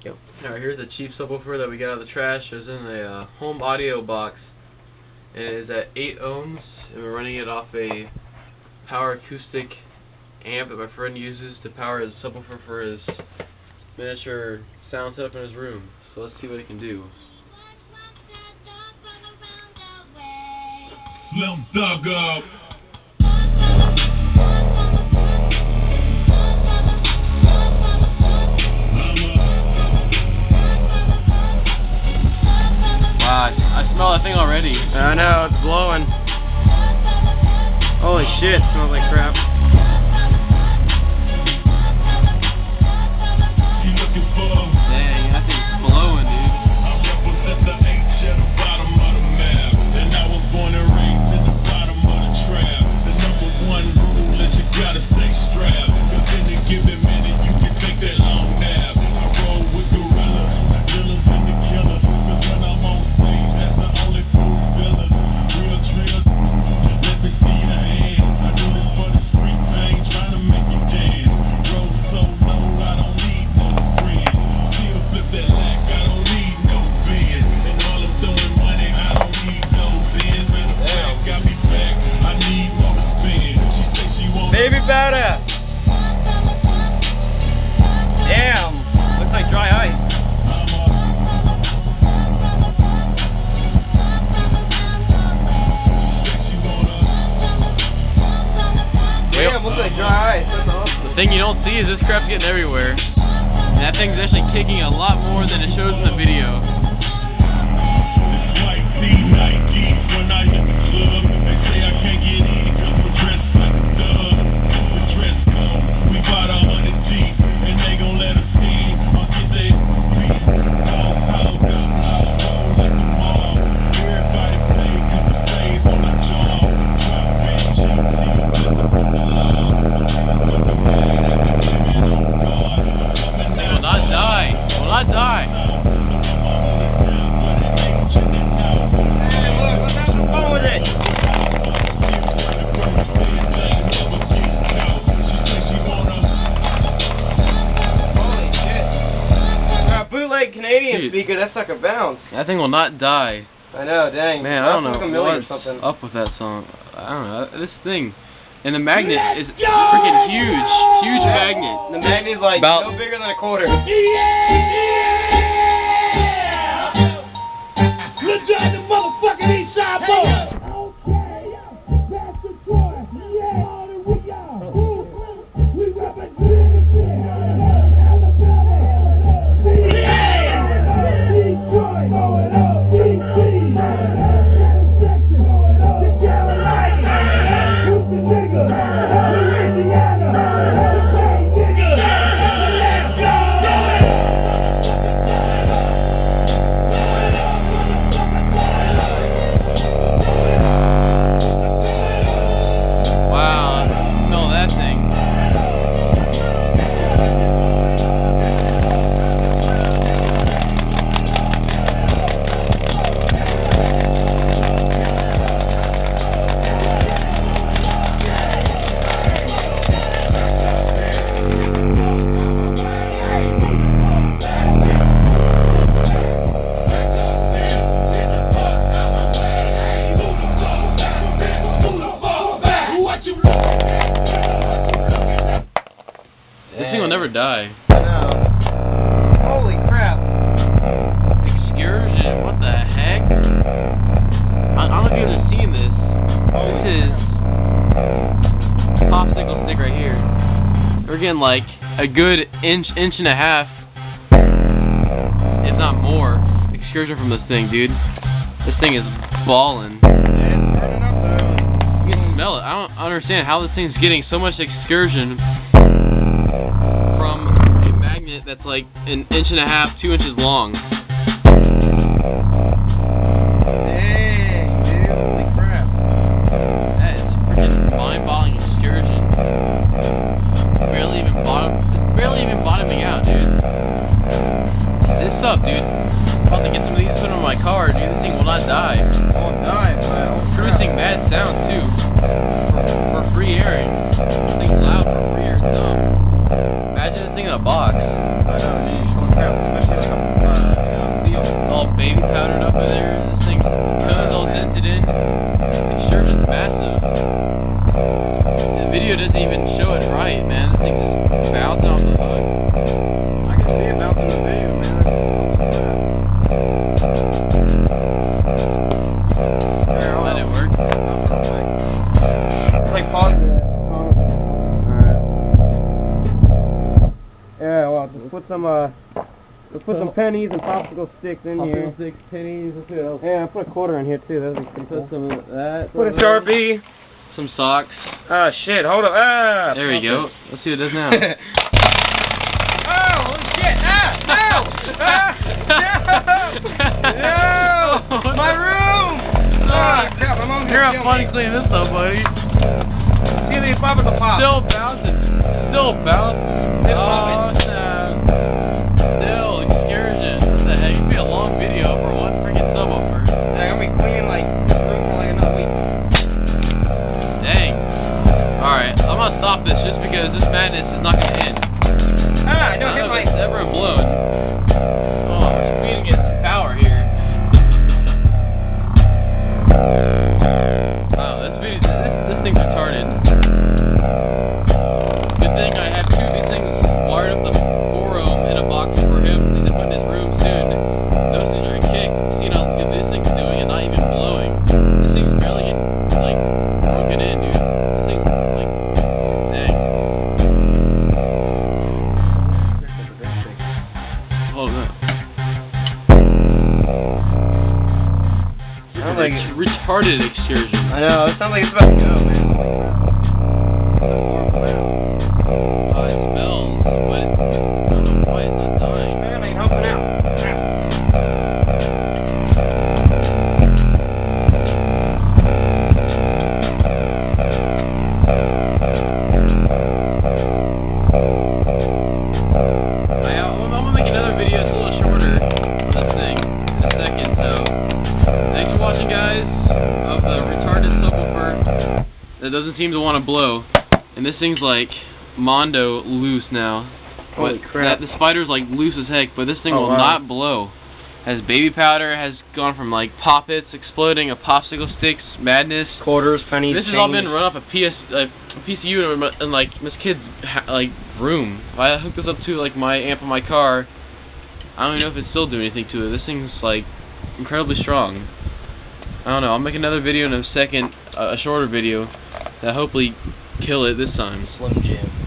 Yep. Alright, here's a cheap subwoofer that we got out of the trash. It was in a home audio box. And it is at 8 ohms, and we're running it off a power acoustic amp that my friend uses to power his subwoofer for his miniature sound setup in his room. So let's see what it can do. Slim Thug up. I smell that thing already. I know, it's blowing. Holy shit, it smells like crap. Dang, that thing's blowing, dude. I represent the H at the bottom of the map, and I was born and raised at the bottom of the trap. The #1 rule is you gotta stay strapped, 'cause in a given minute you can take that long nap. I roll with gorillas, killers and the killers, 'cause when I'm on stage, that's the only true villain. Real drills, let me see your hand. I do this for the street pain, trying to make you dance. Roll so low, I don't need no friends. Still flip that lack, I don't need no bins. And all I'm throwing money, I don't need no bins. Matter of fact, got me back, I need more to spend. She say she wants Baby powder! Damn! Looks like dry ice. Damn, looks like dry ice. That's awesome. The thing you don't see is this crap's getting everywhere. And that thing's actually kicking a lot more than it shows in the video. white C-Nike when I hit the club. They say I can't get in 'cause we're dressed like a dub. The dress code, we bought 100 deep, and they gon' let us in. I'll get their feet. All hold up, all hold at the mall. Everybody pay 'cause the stays on the jaw. Drop bitch, Will not die. Will not die. Hey, look, let's have some fun with it. Holy shit. Got a bootleg Canadian Dude. speaker, that sucker bounced. That thing will not die. I know, dang. Man, I don't know Like a million or what's something. up with that song. I don't know. This thing. And the magnet is freaking huge. Huge magnet. The magnet's like About- no bigger than a quarter. Let's drive the motherfucking East Side boy. This thing will never die. No. Holy crap. Excursion? What the heck? I don't know if you guys have seen this. This is popsicle stick right here. We're getting like a good inch and a half, if not more, excursion from this thing, dude. This thing is ballin'. You can smell it. I don't understand how this thing's getting so much excursion from a magnet that's like an inch and a half, 2 inches long. Dang, dude. Holy crap. That is freaking mind-boggling excursion. It's barely even bottoming out, dude. This stuff, dude. I'm about to get some of these put on my car, dude. This thing will not die. Won't die, but Producing mad sound too. For free airing. This thing's loud for free air sound. Imagine this thing in a box. I know, geez. Holy crap. Especially let's put some pennies and popsicle sticks in here. Popsicle sticks, pennies, let's see what else. Yeah, put a quarter in here too. That'd be pretty cool. Put some of that. Put a Sharpie. Some socks. Ah, shit, hold on. Ah! There we go. Let's see what it does now. Oh, holy shit! Ah! No! Ah! No! No! My room! Oh, crap, I'm on You're not funny cleaning this up, buddy. See the pop at the pop. Still bouncing. Still bouncing. Oh, snap. Still excursion. What the heck? It'd be a long video for one freaking subwoofer. Yeah, I'm gonna be cleaning like room for like another week. Dang. Alright, I'm gonna stop this just because this madness is not gonna end. Ah, no, hit my... It's ever blown. Oh, we're competing against power here. Wow, this thing's retarded. Good thing I have two of these things wired up the 4-ohm in a box for him to put in his room soon. Those things are a kick. See how good this thing's doing and not even blowing. This thing's barely getting, like, broken in, dude. This thing's, like, dang. Hold on. Sounds like it. Retarded excursion. I know, it sounds like it's about to go, man. It smells, but I don't know why it's not dying. Man, ain't helping out. I'm gonna make another video. It's a little shorter for this thing in a second. So, thanks for watching, guys, of the retarded subwoofer that doesn't seem to want to blow. And this thing's like Mondo loose now. Holy crap. The spider's like loose as heck, but this thing will not blow. Has baby powder, has gone from like poppets exploding, a popsicle sticks, madness. Quarters, pennies, This has all been run off a PCU in like Miss Kid's like room. If I hook this up to like my amp on my car, I don't even know if it's still doing anything to it. This thing's like incredibly strong. I don't know. I'll make another video in a second, a shorter video that hopefully kill it this time. Slim Jim.